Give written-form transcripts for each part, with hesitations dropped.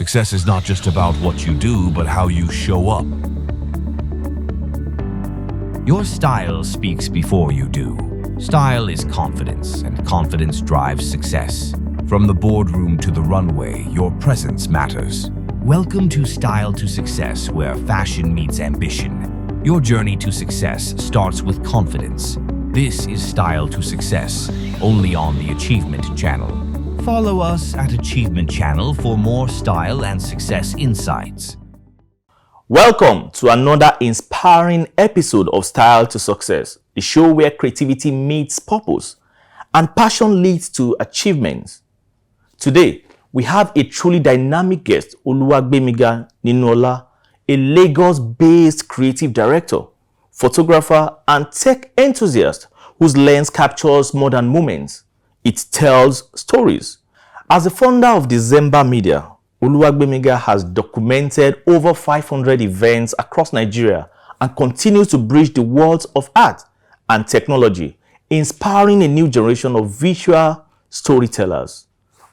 Success is not just about what you do, but how you show up. Your style speaks before you do. Style is confidence, and confidence drives success. From the boardroom to the runway, your presence matters. Welcome to Style to Success, where fashion meets ambition. Your journey to success starts with confidence. This is Style to Success, only on the Achievement Channel. Follow us at Achievement Channel for more style and success insights. Welcome to another inspiring episode of Style to Success, the show where creativity meets purpose and passion leads to achievements. Today, we have a truly dynamic guest, Oluwagbemiga Ninuola, a Lagos-based creative director, photographer, and tech enthusiast whose lens captures modern moments. It tells stories. As the founder of Dhezmber Media, Oluwagbemiga has documented over 500 events across Nigeria and continues to bridge the worlds of art and technology, inspiring a new generation of visual storytellers.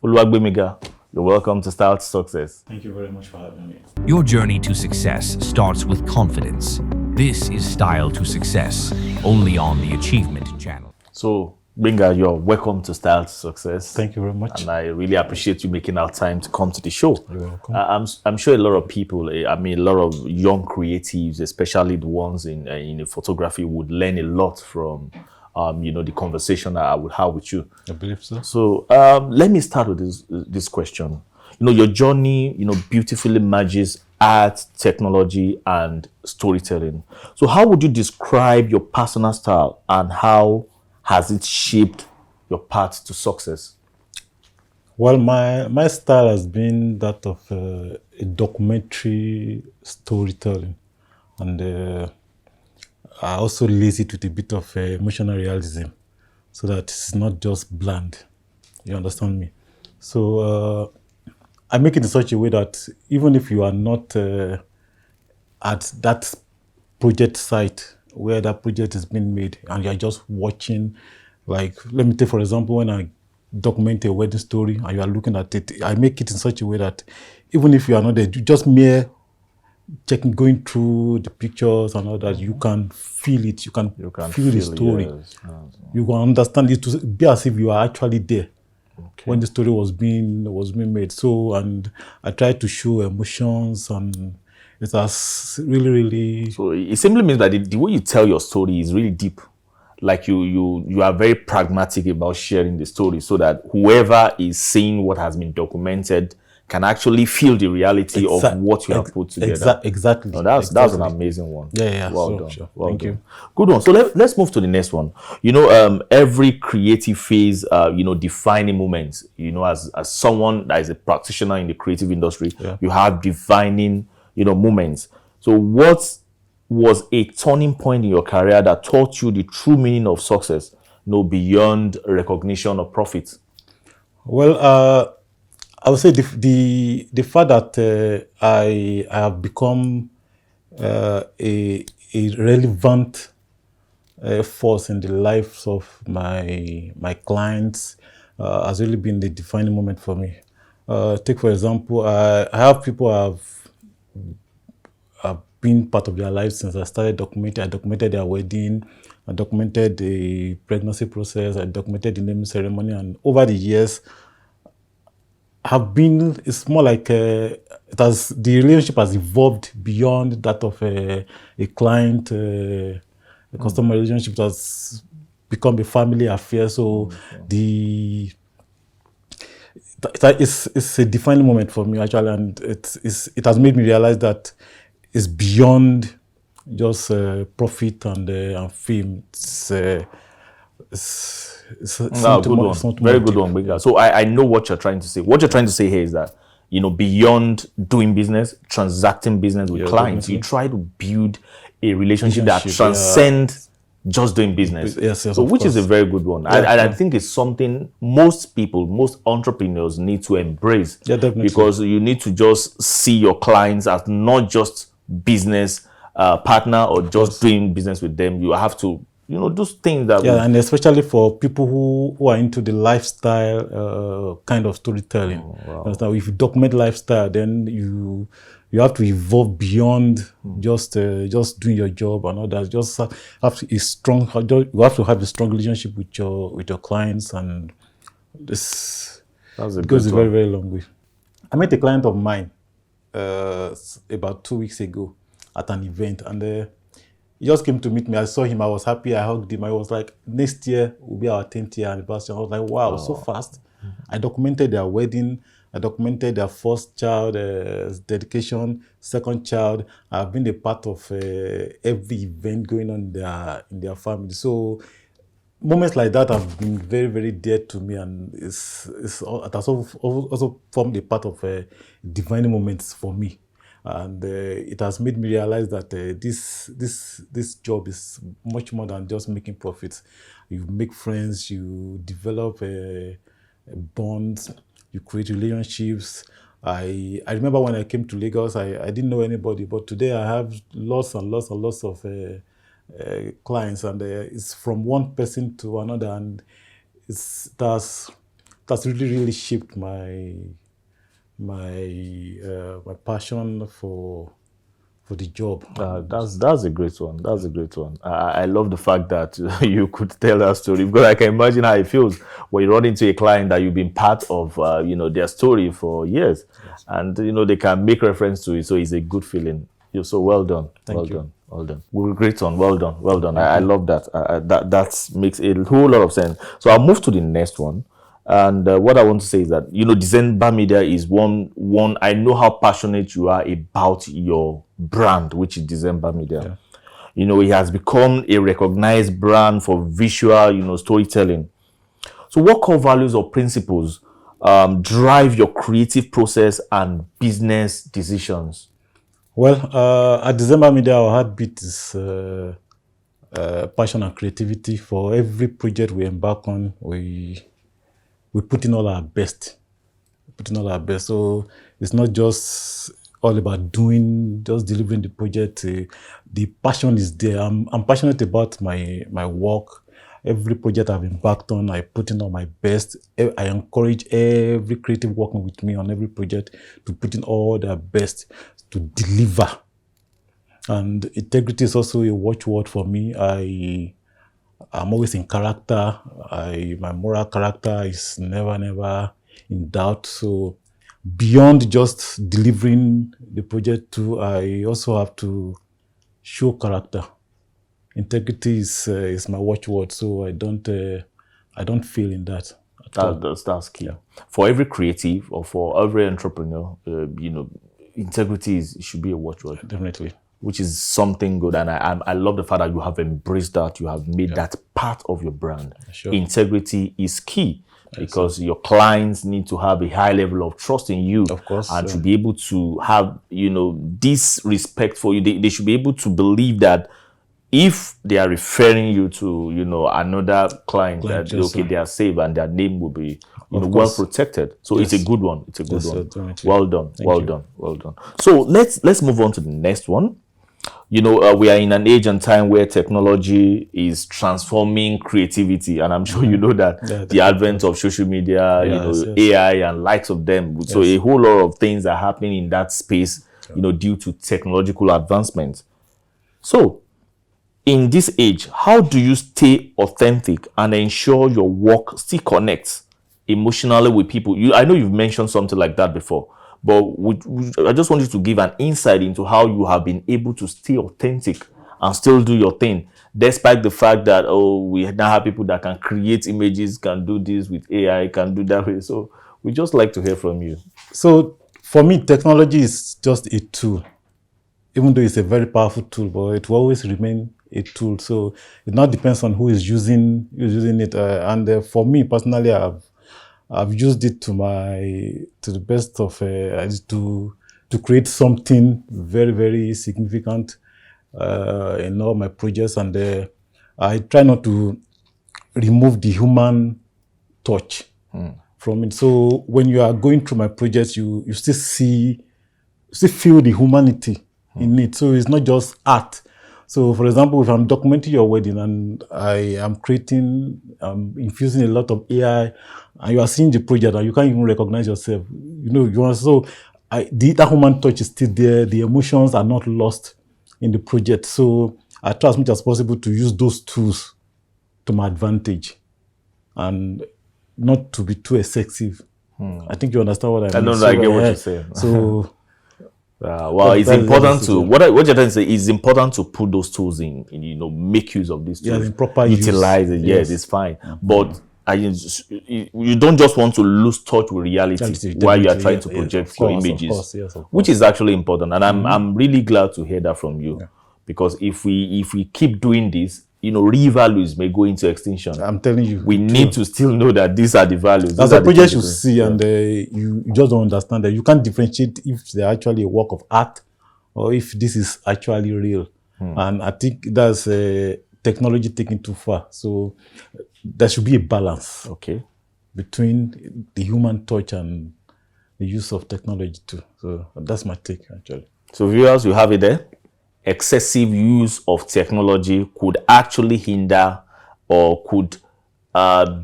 Oluwagbemiga, you're welcome to Style to Success. Thank you very much for having me. Your journey to success starts with confidence. This is Style to Success, only on the Achievement Channel. So, Gbenga, you're welcome to Style to Success. Thank you very much. And I really appreciate you making our time to come to the show. You're welcome. I'm sure a lot of people, a lot of young creatives, especially the ones in photography, would learn a lot from, the conversation that I would have with you. I believe so. So let me start with this question. Your journey, beautifully merges art, technology, and storytelling. So how would you describe your personal style and how has it shaped your path to success? Well, my style has been that of a documentary storytelling, and I also lace it with a bit of emotional realism, so that it's not just bland. You understand me? So I make it in such a way that even if you are not at that project site where that project is being made and you're just watching, like, let me take for example, when I document a wedding story and you are looking at it, I make it in such a way that even if you are not there, you just mere checking, going through the pictures and all that, you can feel it, you can feel the story. Yes. You can understand it to be as if you are actually there. Okay. When the story was being made. So, and I try to show emotions, and it has really. So it simply means that the way you tell your story is really deep. Like you are very pragmatic about sharing the story, so that whoever is seeing what has been documented can actually feel the reality of what you have put together. Exactly. No, that's an amazing one. Yeah. Well done. Sure. Well Thank done. you. Good one. So let's move to the next one. Every creative phase, defining moments. As someone that is a practitioner in the creative industry, you have defining, moments. So what was a turning point in your career that taught you the true meaning of success, beyond recognition or profit? Well, I would say the fact that I have become a relevant force in the lives of my clients has really been the defining moment for me. Take for example, I have people have been part of their lives since I started documenting. I documented their wedding, I documented the pregnancy process, I documented the naming ceremony, and over the years, it's more like the relationship has evolved beyond that of a client, a customer relationship. It has become a family affair. So it's a defining moment for me actually, and it has made me realize that it's beyond just profit and fame. It's good one. Very good one. So I know what you're trying to say. What you're trying to say here is that, beyond doing business, transacting business with clients, you try to build a relationship that transcends just doing business. Yes, so which is a very good one. I think it's something most entrepreneurs need to embrace. Yeah, definitely. Because you need to just see your clients as not just business partner or just doing business with them. You have to those things that and especially for people who are into the lifestyle kind of storytelling. Now, if you document lifestyle, then you have to evolve beyond just doing your job and all that. Just have to you have to have a strong relationship with your clients, and this goes a very, very long way. I met a client of mine about 2 weeks ago at an event, and he just came to meet me. I saw him. I was happy. I hugged him. I was like, next year will be our 10th year anniversary. I was like, wow, so fast. I documented their wedding. I documented their first child dedication, second child. I've been a part of every event going on in their family. So moments like that have been very, very dear to me, and it has also formed a part of defining moments for me. And it has made me realize that this job is much more than just making profits. You make friends, you develop bonds, you create relationships. I remember when I came to Lagos, I didn't know anybody, but today I have lots and lots and lots of clients, and it's from one person to another, and that's really, really shaped my passion for the job. That's a great one. That's a great one. I love the fact that you could tell that story, because I can imagine how it feels when you run into a client that you've been part of their story for years. Yes. And they can make reference to it, so it's a good feeling. You're so well done. Thank you. Well done. Great one. Well done. I love that. That makes a whole lot of sense. So I'll move to the next one. And what I want to say is that, Dhezmber Media is one. I know how passionate you are about your brand, which is Dhezmber Media. Yeah. It has become a recognized brand for visual, storytelling. So what core values or principles drive your creative process and business decisions? Well, at Dhezmber Media, our heartbeat is passion and creativity. For every project we embark on, we put in all our best. So it's not just all about delivering the project. The passion is there. I'm passionate about my work. Every project I've embarked on, I put in all my best. I encourage every creative working with me on every project to put in all their best to deliver. And integrity is also a watchword for me. I'm always in character. My moral character is never in doubt. So beyond just delivering the project too, I also have to show character. Integrity is my watchword, so I don't fail in that. That's key. Yeah. For every creative or for every entrepreneur, integrity should be a watchword. Definitely. Which is something good, and I love the fact that you have embraced that. You have made that part of your brand. Sure. Integrity is key, because your clients need to have a high level of trust in you, of course, and to be able to have this respect for you. They should be able to believe that if they are referring you to another client, that they are safe and their name will be well protected. So yes. It's a good one. It's a good one. Well done. Well done. So let's move on to the next one. We are in an age and time where technology is transforming creativity, and I'm sure you know that the advent of social media, AI and likes of them. So a whole lot of things are happening in that space, due to technological advancements. So in this age, how do you stay authentic and ensure your work still connects emotionally with people? I know you've mentioned something like that before, but I just want you to give an insight into how you have been able to stay authentic and still do your thing, despite the fact that, we now have people that can create images, can do this with AI, can do that way. So we just like to hear from you. So for me, technology is just a tool. Even though it's a very powerful tool, but it will always remain a tool. So it now depends on who is using it. And for me personally, I've used it to the best of to create something very, very significant in all my projects. And I try not to remove the human touch from it. So when you are going through my projects, you still feel the humanity in it. So it's not just art. So, for example, if I'm documenting your wedding and I am infusing a lot of AI, and you are seeing the project and you can't even recognize yourself, that human touch is still there. The emotions are not lost in the project. So I try as much as possible to use those tools to my advantage and not to be too excessive. I think you understand what I mean. I get what you're saying. So, well, it's important to what you're trying to say is important to put those tools in make use of these tools, in proper utilize use. it. Yes, it's fine. But you don't just want to lose touch with reality while you are trying to project your images, of course. which is actually important. And I'm really glad to hear that from you, because if we keep doing this, real values may go into extinction. I'm telling you, we need to still know that these are the values. That's a project you see, and you just don't understand that you can't differentiate if they're actually a work of art or if this is actually real. And I think that's technology taken too far. So there should be a balance, between the human touch and the use of technology too. So that's my take, actually. So viewers, you have it there. Excessive use of technology could actually hinder or could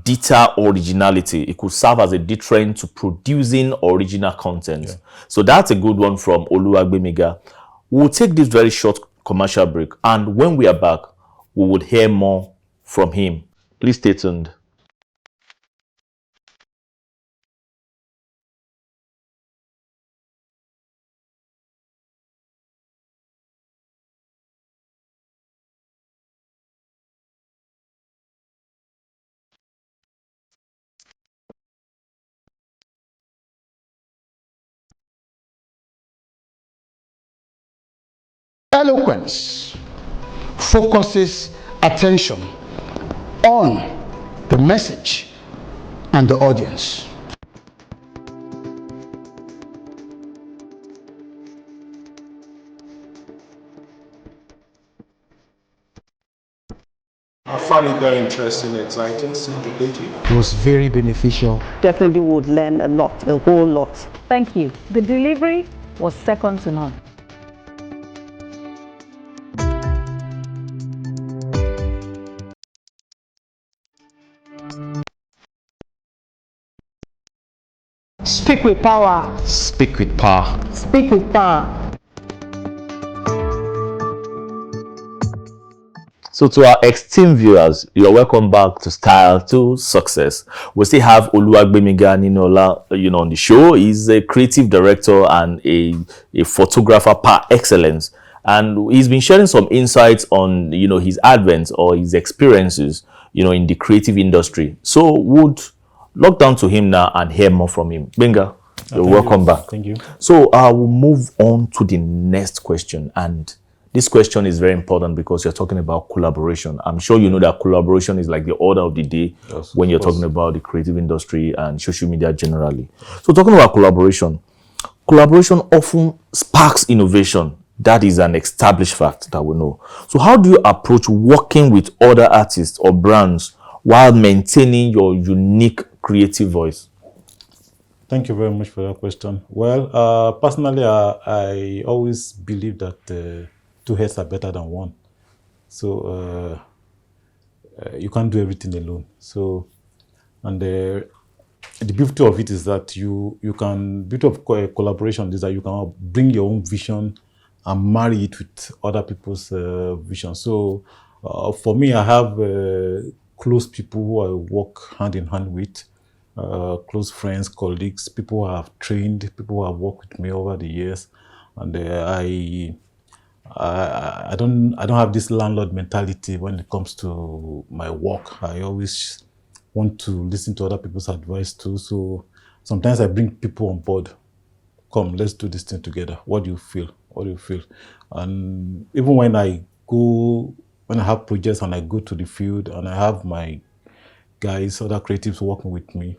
deter originality. It could serve as a deterrent to producing original content. So that's a good one from Oluwagbemiga. We'll take this very short commercial break, and when we are back, we would hear more from him. Please stay tuned. Eloquence focuses attention on the message and the audience. I found it very interesting, exciting, educative. It was very beneficial. Definitely would learn a lot, a whole lot. Thank you. The delivery was second to none. Speak with power. Speak with power. Speak with power. So to our esteemed viewers, you're welcome back to Style to Success. We still have Oluwagbemiga Ninuola, on the show. He's a creative director and a photographer par excellence. And he's been sharing some insights on, his advent or his experiences, in the creative industry. So would log down to him now and hear more from him. Benga, you're welcome back. Thank you. So we'll move on to the next question. And this question is very important because you're talking about collaboration. I'm sure you know that collaboration is like the order of the day when you're talking about the creative industry and social media generally. So talking about collaboration often sparks innovation. That is an established fact that we know. So how do you approach working with other artists or brands while maintaining your unique creative voice? Thank you very much for that question. Well, personally, I always believe that two heads are better than one. So you can't do everything alone. So, and the beauty of it is that beauty of collaboration is that you can bring your own vision and marry it with other people's vision. So for me, I have close people who I work hand in hand with, close friends, colleagues, people who I have trained, people who have worked with me over the years. And I don't have this landlord mentality when it comes to my work. I always want to listen to other people's advice too. So sometimes I bring people on board. Come, let's do this thing together. What do you feel? What do you feel? And even when I have projects and I go to the field and I have my guys, other creatives working with me,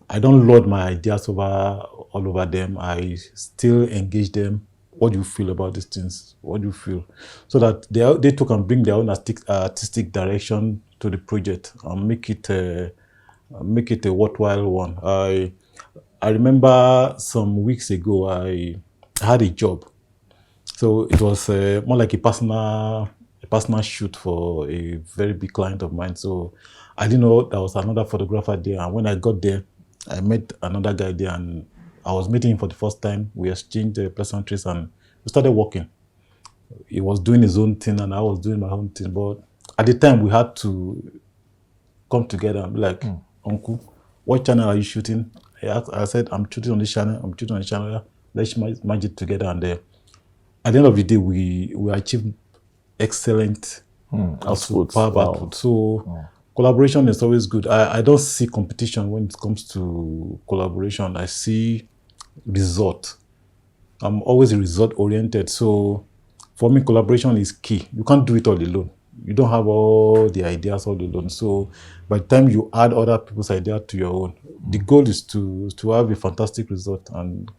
I don't lord my ideas all over them. I still engage them. What do you feel about these things? What do you feel? So that they too can bring their own artistic direction to the project and make it a worthwhile one. I remember some weeks ago I had a job. So it was more like a personal shoot for a very big client of mine. So I didn't know there was another photographer there. And when I got there, I met another guy there, and I was meeting him for the first time. We exchanged pleasantries and we started working. He was doing his own thing and I was doing my own thing. But at the time, we had to come together and be like, Uncle, what channel are you shooting? I said, I'm shooting on this channel. I'm shooting on the channel. Let's merge it together. And at the end of the day, we achieved excellent output. Output. So collaboration is always good. I don't see competition when it comes to collaboration. I see result. I'm always result oriented. So for me, collaboration is key. You can't do it all alone. You don't have all the ideas all alone. So by the time you add other people's ideas to your own, the goal is to have a fantastic result. And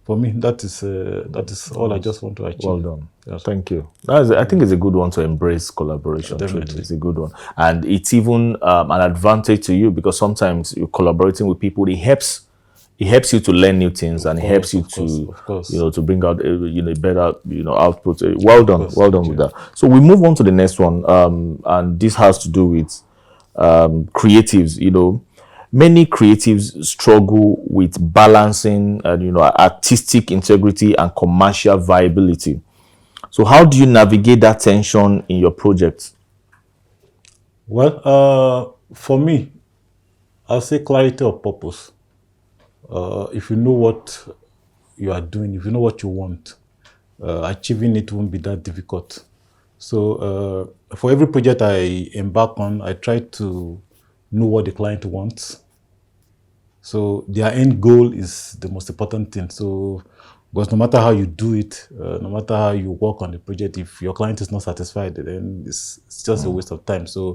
for me, that is all I just want to achieve. Well done. Yes. Thank you. I think it's a good one to embrace collaboration. Definitely. It's a good one. And it's even an advantage to you because sometimes you're collaborating with people. It helps you to learn new things, and it helps you to bring out a better output. Well done with that. So we move on to the next one, and this has to do with creatives. Many creatives struggle with balancing, artistic integrity and commercial viability. So how do you navigate that tension in your project? Well, for me, I'll say clarity of purpose. If you know what you are doing, if you know what you want, achieving it won't be that difficult. So for every project I embark on, I try to know what the client wants. So their end goal is the most important thing. So because no matter how you do it, no matter how you work on the project, if your client is not satisfied, then it's just a waste of time. So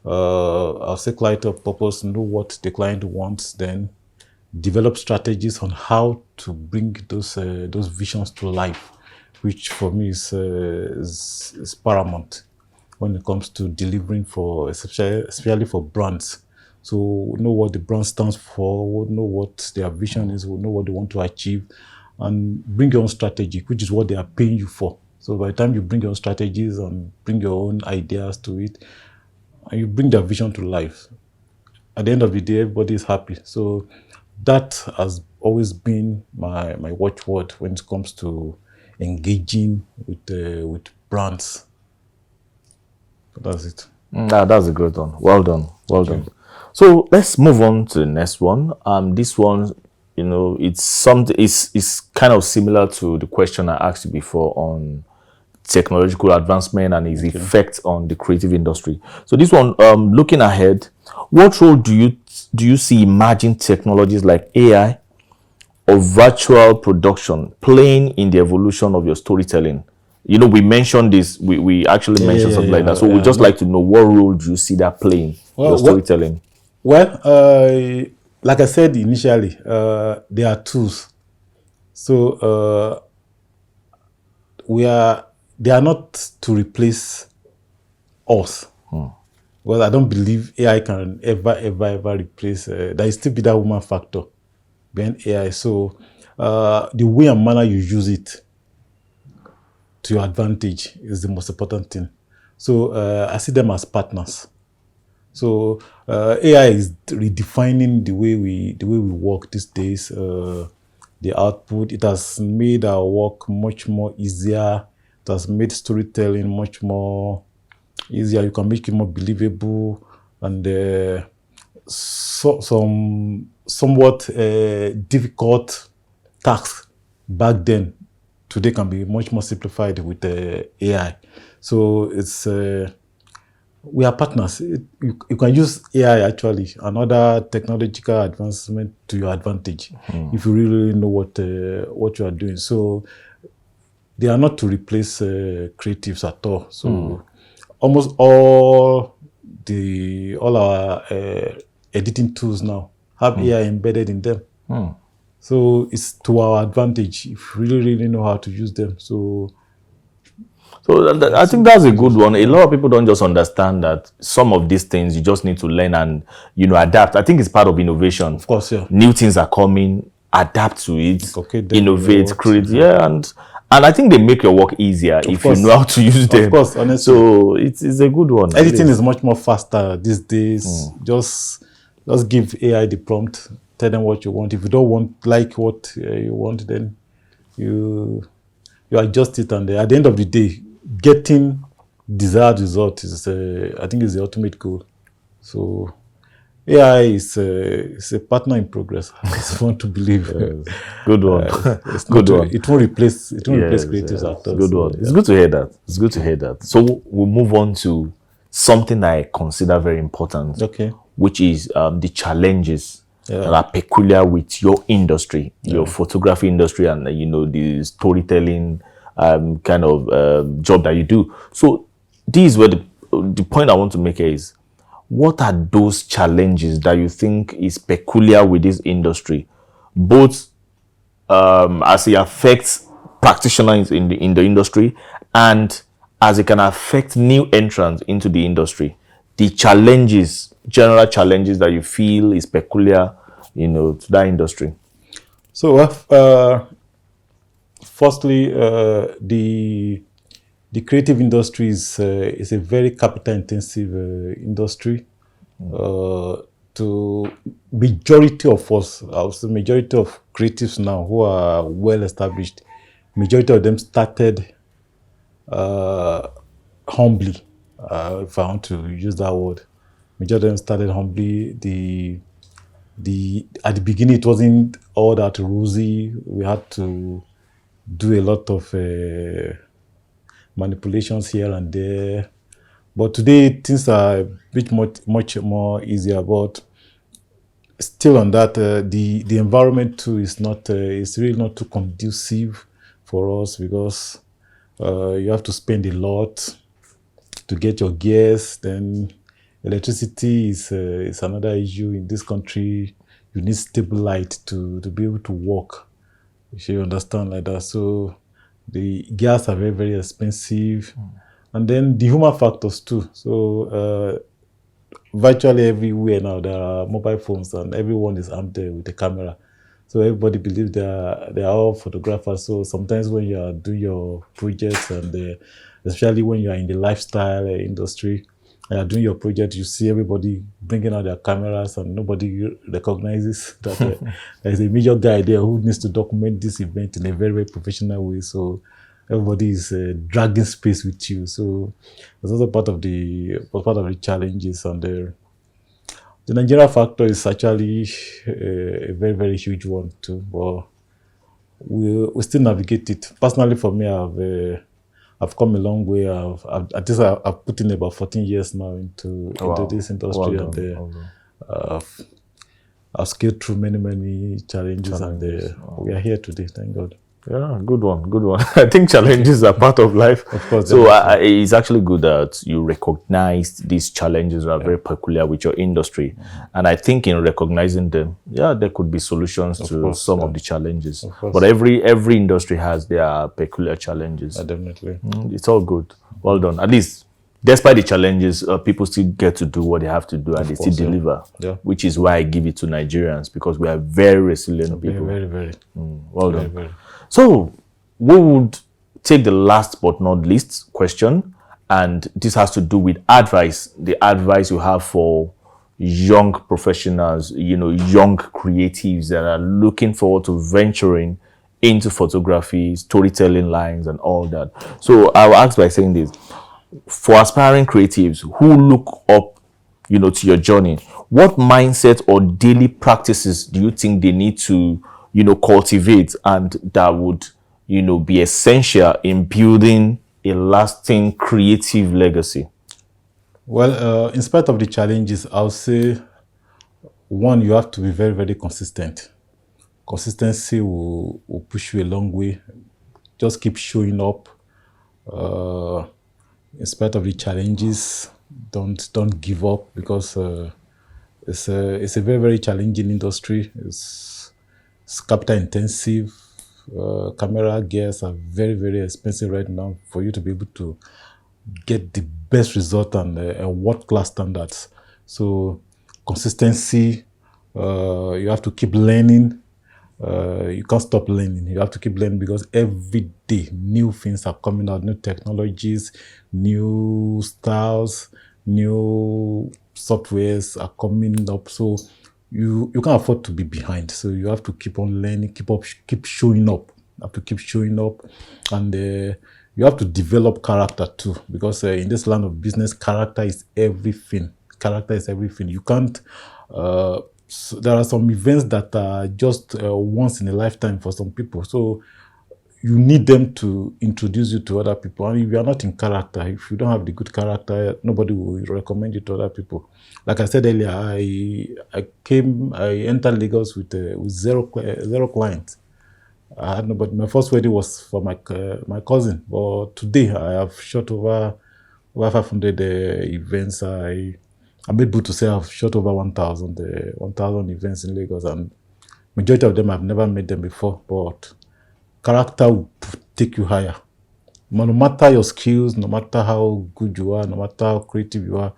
I'll say clarity of purpose, know what the client wants, then develop strategies on how to bring those visions to life, which for me is paramount when it comes to delivering especially for brands. So know what the brand stands for, know what their vision is, know what they want to achieve, and bring your own strategy, which is what they are paying you for. So by the time you bring your own strategies and bring your own ideas to it, and you bring their vision to life, at the end of the day, everybody is happy. So that has always been my watchword when it comes to engaging with brands. That's it. That's a great one. Well done. Done. So let's move on to the next one. This one, it's kind of similar to the question I asked you before on technological advancement and its effect on the creative industry. So this one, looking ahead, what role do you see emerging technologies like AI or virtual production playing in the evolution of your storytelling? We mentioned this. We actually mentioned something like that. So we'd just like to know, what role do you see that playing in your storytelling? Well, like I said initially, there are tools. So they are not to replace us. Well, I don't believe AI can ever replace. There will still be that human factor behind AI. So the way and manner you use it to your advantage is the most important thing. So I see them as partners. So AI is redefining the way we work these days. The output, it has made our work much more easier. It has made storytelling much more easier. You can make it more believable, and some somewhat difficult tasks back then today can be much more simplified with AI. So it's we are partners. You can use AI actually and other technological advancement to your advantage if you really know what you are doing. So they are not to replace creatives at all. So almost all our editing tools now have AI embedded in them. So it's to our advantage if we really know how to use them. So I think that's a good one. A lot of people don't just understand that some of these things you just need to learn and adapt. I think it's part of innovation. Of course, yeah. New things are coming, adapt to it, innovate, create. Yeah, and And I think they make your work easier if you know how to use them. Of course, honestly. So it's a good one. Editing is much more faster these days. Just give AI the prompt, tell them what you want. If you don't like what you want, then you adjust it, and at the end of the day, getting desired result is I think is the ultimate goal. So AI is a partner in progress. I just want to believe. Good one. Good one. It won't replace creatives at all. Good one. It's good to hear that. It's good to hear that. So we'll move on to something I consider very important. Okay. Which is the challenges that are peculiar with your industry, your photography industry, and the storytelling kind of job that you do. So this is where the point I want to make is, what are those challenges that you think is peculiar with this industry, both as it affects practitioners in the industry and as it can affect new entrants into the industry? The challenges, general challenges that you feel is peculiar, to that industry. So, firstly, the creative industry is a very capital-intensive industry. To majority of us, I would say majority of creatives now who are well established, majority of them started humbly. If I want to use that word, majority of them started humbly. At the beginning, it wasn't all that rosy. We had to do a lot of manipulations here and there, but today things are a bit much more easier. But still, on that, the environment too is not it's really not too conducive for us, because you have to spend a lot to get your gears. Then electricity is another issue in this country. You need stable light to be able to work. You understand, like that. So the gas are very, very expensive. And then the human factors too. So virtually everywhere now there are mobile phones, and everyone is armed with a camera. So everybody believes they are all photographers. So sometimes when you are doing your projects, and especially when you are in the lifestyle industry, and you are doing your project, you see everybody bringing out their cameras, and nobody recognizes that there is a major guy there who needs to document this event in a very, very professional way. So everybody is dragging space with you. So that's also part of the challenges. And the Nigeria factor is actually a very, very huge one too. But we still navigate it. Personally, for me, I've come a long way. I've put in about 14 years now into this industry, I've scaled through many challenges. And we are here today. Thank God. Yeah, good one. I think challenges are part of life. Of course. So it's actually good that you recognize these challenges are very peculiar with your industry. And I think in recognizing them, there could be solutions to some of the challenges. But every industry has their peculiar challenges. Definitely. It's all good. Well done. At least, despite the challenges, people still get to do what they have to do, and they still deliver. Yeah. Which is why I give it to Nigerians, because we are very resilient people. Very, very. Well done. Very. So we would take the last but not least question, and this has to do with advice. The advice you have for young professionals, young creatives that are looking forward to venturing into photography, storytelling lines, and all that. So I'll ask by saying this: for aspiring creatives who look up, to your journey, what mindset or daily practices do you think they need to cultivate, and that would, be essential in building a lasting creative legacy? Well, in spite of the challenges, I'll say, one, you have to be very, very consistent. Consistency will push you a long way. Just keep showing up. In spite of the challenges, don't give up, because it's a very, very challenging industry. It's capital intensive. Camera gears are very, very expensive right now for you to be able to get the best result and world-class standards. So consistency, you have to keep learning. You can't stop learning. You have to keep learning because every day new things are coming out, new technologies, new styles, new softwares are coming up. So you can't afford to be behind. So you have to keep on learning, keep showing up. You have to keep showing up, and you have to develop character too. Because in this land of business, character is everything. Character is everything. You can't. So there are some events that are just once in a lifetime for some people. So you need them to introduce you to other people. And if you are not in character, if you don't have the good character, nobody will recommend you to other people. Like I said earlier, I entered Lagos with zero clients. I had nobody. My first wedding was for my cousin. But today I have shot over 500 events. I'm able to say I've shot over 1,000 events in Lagos, and majority of them I've never met them before. But character will take you higher. No matter your skills, no matter how good you are, no matter how creative you are,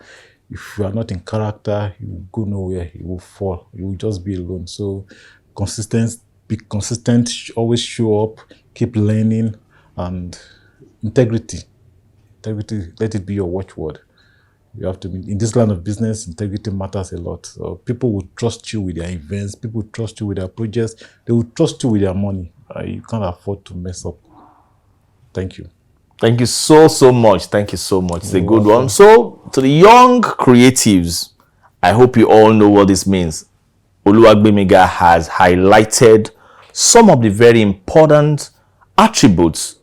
if you are not in character, you will go nowhere. You will fall. You will just be alone. So, be consistent. Always show up. Keep learning, and integrity. Integrity. Let it be your watchword. You have to be in this line of business. Integrity matters a lot. So people will trust you with their events. People will trust you with their projects. They will trust you with their money. You can't afford to mess up. Thank you. Thank you so much. Thank you so much. It's a good one. So, to the young creatives, I hope you all know what this means. Oluwagbemiga has highlighted some of the very important attributes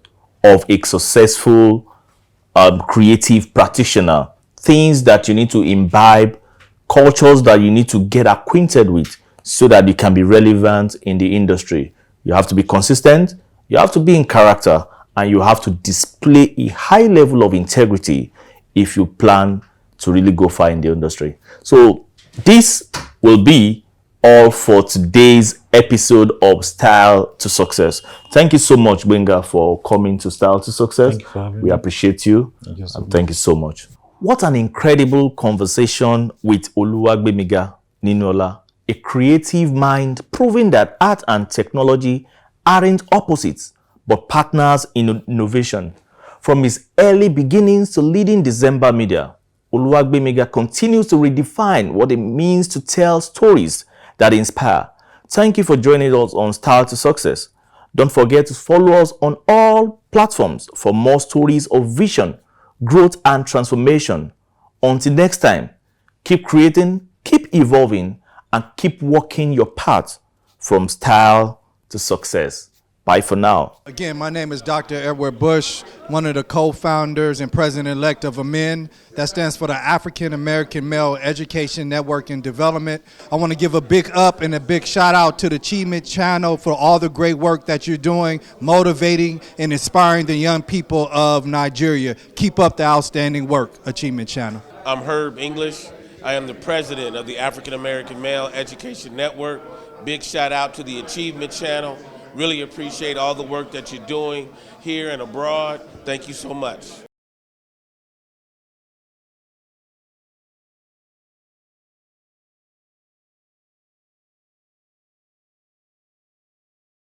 of a successful creative practitioner. Things that you need to imbibe, cultures that you need to get acquainted with so that you can be relevant in the industry. You have to be consistent, you have to be in character, and you have to display a high level of integrity if you plan to really go far in the industry. So this will be all for today's episode of Style to Success. Thank you so much, Gbenga, for coming to Style to Success. Thank you for having we me. appreciate you. Thank you so And much. thank you so much. What an incredible conversation with Oluwagbemiga Ninuola, a creative mind proving that art and technology aren't opposites, but partners in innovation. From his early beginnings to leading Dhezmber Media, Oluwagbemiga continues to redefine what it means to tell stories that inspire. Thank you for joining us on Style to Success. Don't forget to follow us on all platforms for more stories of vision, growth, and transformation. Until next time, keep creating, keep evolving, and keep walking your path from style to success. Bye for now. Again, my name is Dr. Edward Bush, one of the co-founders and president-elect of AMEN. That stands for the African American Male Education Network and Development. I want to give a big up and a big shout out to the Achievement Channel for all the great work that you're doing, motivating and inspiring the young people of Nigeria. Keep up the outstanding work, Achievement Channel. I'm Herb English. I am the president of the African American Male Education Network. Big shout out to the Achievement Channel. Really appreciate all the work that you're doing here and abroad. Thank you so much.